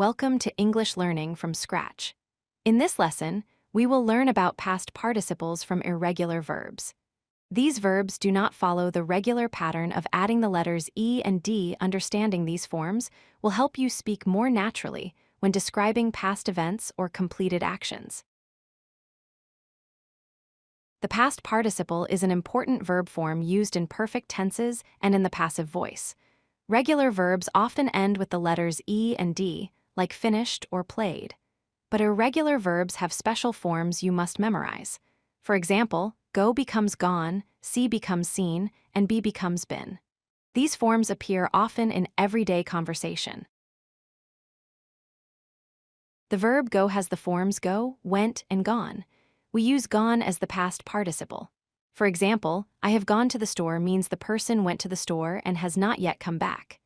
Welcome to English Learning from Scratch. In this lesson, we will learn about past participles from irregular verbs. These verbs do not follow the regular pattern of adding the letters E and D. Understanding these forms will help you speak more naturally when describing past events or completed actions. The past participle is an important verb form used in perfect tenses and in the passive voice. Regular verbs often end with the letters E and D, like finished or played. But irregular verbs have special forms you must memorize. For example, go becomes gone, see becomes seen, and be becomes been. These forms appear often in everyday conversation. The verb go has the forms go, went, and gone. We use gone as the past participle. For example, I have gone to the store means the person went to the store and has not yet come back.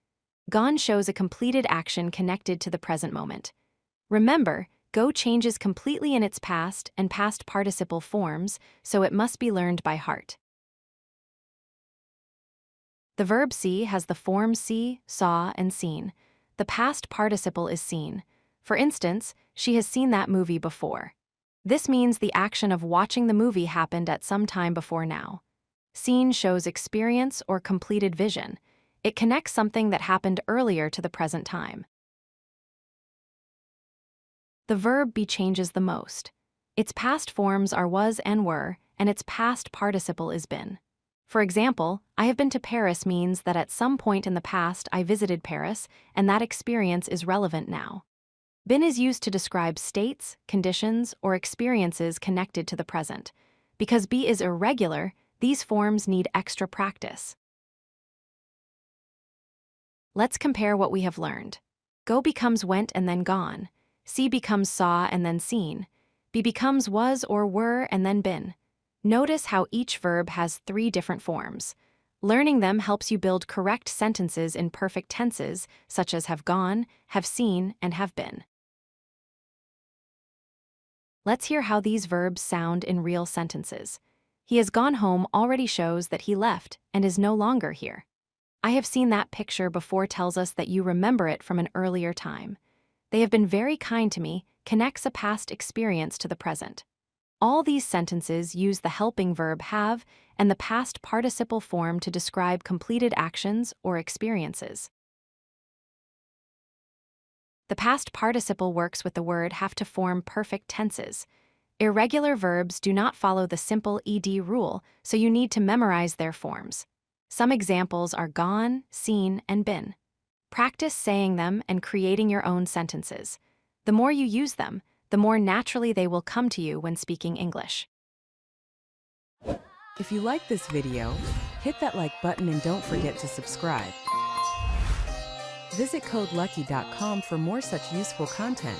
Gone shows a completed action connected to the present moment. Remember, go changes completely in its past and past participle forms, so it must be learned by heart. The verb see has the forms see, saw, and seen. The past participle is seen. For instance, she has seen that movie before. This means the action of watching the movie happened at some time before now. Seen shows experience or completed vision. It connects something that happened earlier to the present time. The verb be changes the most. Its past forms are was and were, and its past participle is been. For example, I have been to Paris means that at some point in the past I visited Paris, and that experience is relevant now. Been is used to describe states, conditions, or experiences connected to the present. Because be is irregular, these forms need extra practice. Let's compare what we have learned. Go becomes went and then gone. See becomes saw and then seen. Be becomes was or were and then been. Notice how each verb has 3 different forms. Learning them helps you build correct sentences in perfect tenses, such as have gone, have seen, and have been. Let's hear how these verbs sound in real sentences. He has gone home already shows that he left and is no longer here. I have seen that picture before tells us that you remember it from an earlier time. They have been very kind to me connects a past experience to the present. All these sentences use the helping verb have and the past participle form to describe completed actions or experiences. The past participle works with the word have to form perfect tenses. Irregular verbs do not follow the simple ed rule, so you need to memorize their forms. Some examples are gone, seen, and been. Practice saying them and creating your own sentences. The more you use them, the more naturally they will come to you when speaking English. If you like this video, hit that like button and don't forget to subscribe. Visit codelucky.com for more such useful content.